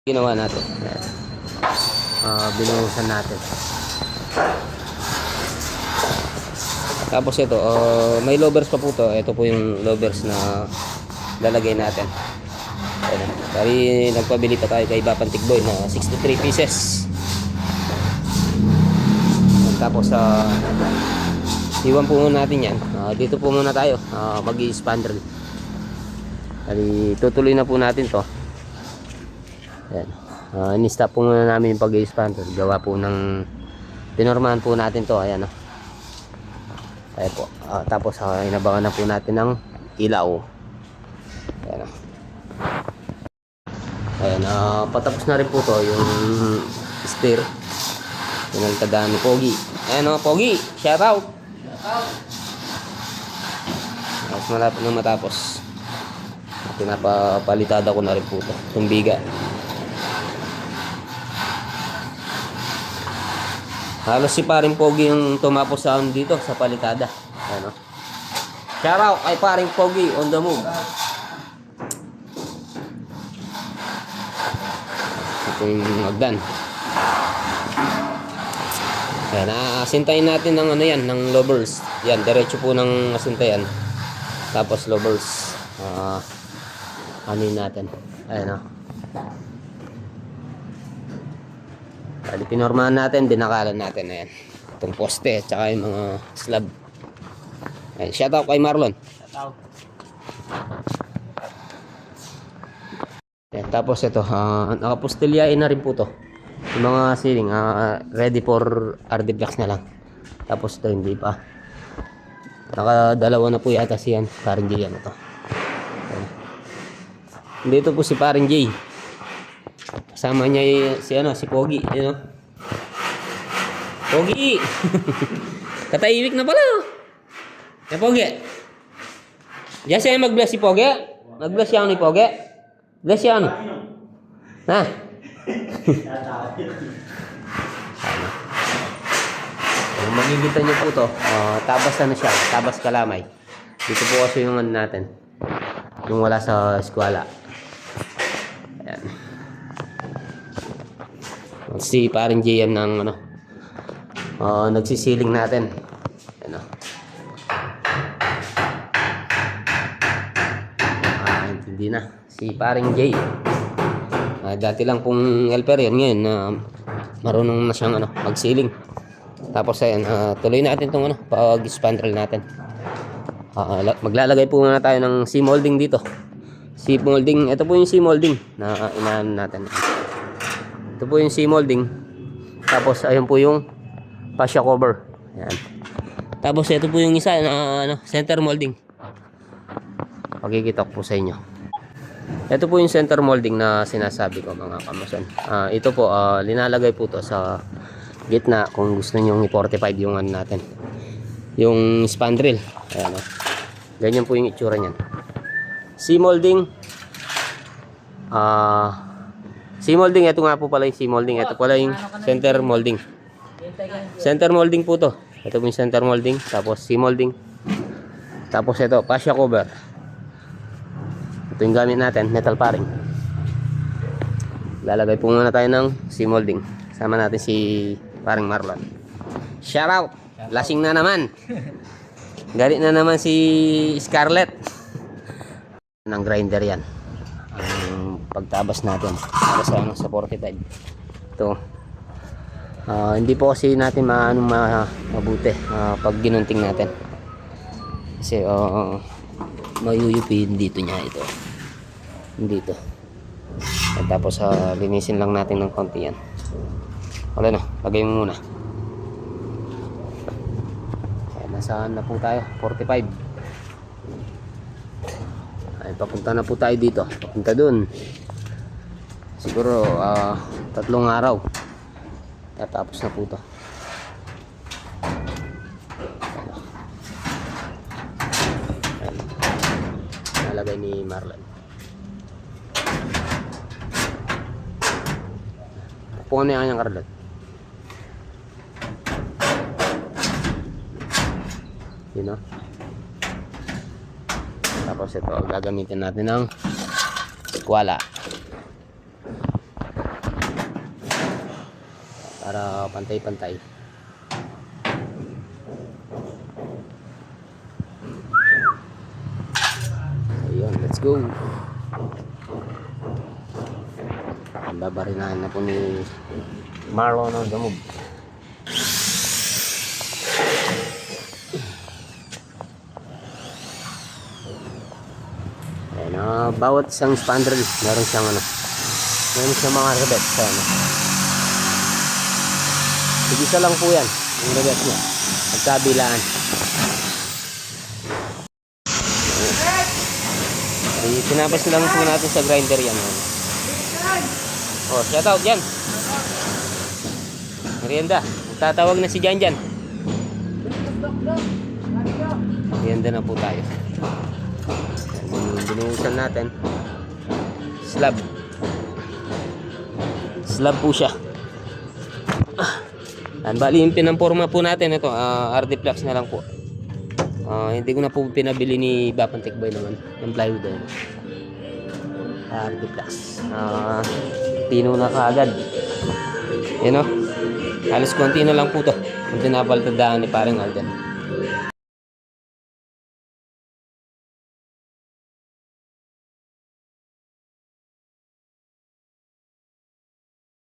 Ginawa natin. Binuhusan natin. Tapos ito, may lovers pa po to. Ito po yung lovers na lalagay natin. Ayan. Bali, nagpabili pa tayo kay Bapan Tikboy na 63 pieces. Tapos, iwan po muna natin yan. Dito po muna tayo. Mag-i-spandrel. Bali, tutuloy na po natin to. Ayan. Ni-stop po muna namin yung pag-i-spandrel. Gawa po ng pinormahan po natin to. Ayan o. Ayan po. Tapos inabangan na po natin ng ilaw. Ayan o. Ayan. Patapos na rin po to yung steer. Pinagtadaan ni Pogi. Ayan o, Pogi. Shout out. Tapos malapit na matapos. Pinapapalitada ko na rin po to. Tumbiga. Halos si paring Pogi yung tumapos sa dito sa palitada. Ano? Shout out kay paring Pogi on the move. Ito yung magdan. Ayan, asintayin natin ng ano yan, ng lovers. Yan, diretso po ng asintayan. Tapos lovers. Anin natin. Ayan o. Bali, pinormahan natin, dinakalan natin. Ayan. Itong poste at saka yung mga slab. Ayan. Shoutout kay Marlon. Shoutout. Ayan. Tapos ito, nakapustilyain na rin po to. Yung mga ceiling, ready for RD Blocks na lang. Tapos ito, hindi pa. Nakadalawa na po yata siyan. Paring J yan ito. Ayan. Dito po si Paring J. Kasama niya si Pogi, you know? Pogi. Katahimik na pala. Eh Pogi. Diyan siya mag-bless si Pogi. Mag-bless siya ni Pogi. Bless siya ano? Ha? Kung makikita niyo po to, tabas ano siya, tabas kalamay. Dito po kasi yung ano natin. Yung wala sa eskwela. Ayan. Si paring JM ng ano, nagsisiling natin. Ano. Hindi na. Si paring J. Dati lang pong helper yan. Ngayon, marunong na siyang ano, magsiling. Tapos ayan, tuloy natin itong ano, pag-spandrel natin. Maglalagay po muna tayo ng C-molding dito. C-molding, ito po yung C-molding na inaano natin. Ito po yung C-molding. Tapos ayun po yung fascia cover. Ayan. Tapos ito po yung isa na center molding. Pakikita ko po sa inyo. Ito po yung center molding na sinasabi ko mga kamason. Ito po linalagay po to sa gitna kung gusto niyo i-45 yung ano natin. Yung spandrel. Ayan o. Ganyan po yung itsura niyan. C-molding. C-molding, ito nga po pala yung C-molding. Ito pala yung center molding. Center molding po to. Ito po yung center molding. Tapos C-molding. Tapos ito, fascia cover. Ito yung gamit natin, metal paring. Lalagay po muna tayo ng C-molding. Sama natin si paring Marlon. Shout out! Lasing na naman. Galit na naman si Scarlett. Ng grinder yan. Pagtabas natin para sa 45. Ito hindi po kasi natin mabuti pag ginunting natin kasi mayuyupin dito niya ito dito. At tapos linisin lang natin ng konti yan. Wala na, lagay mo muna. Nasaan na po tayo? 45. Ay, papunta na po tayo dito. Papunta dun. Siguro 3 araw. Tatapos na po to. Nalagay ni Marlon. Pupunan niya kanyang Carlon. Yun o. Tapos ito, gagamitin natin ng eskwala. para pantay-pantay. Ayun, let's go. Babarinahan na po ni Marlon on the move. Ayan, bawat isang spandrel meron siyang mga rebet sa Isa lang po yan yung rebet niya magkabilaan. Pinapas lang po natin sa grinder yan. Oh, shout out dyan. Merienda. Tatawag na si Jan dyan. Merienda na po tayo. Binuhusan natin. Slab. Slab po siya. Bali yung pinamporma po natin ito. RD Flux na lang po. Hindi ko na po pinabili ni Bapang Tikboy naman. Yung plywood na yun. RD Flux. Tino na kaagad. Halos konti na lang po to. Yung pinapalitadaan ni parang Alden.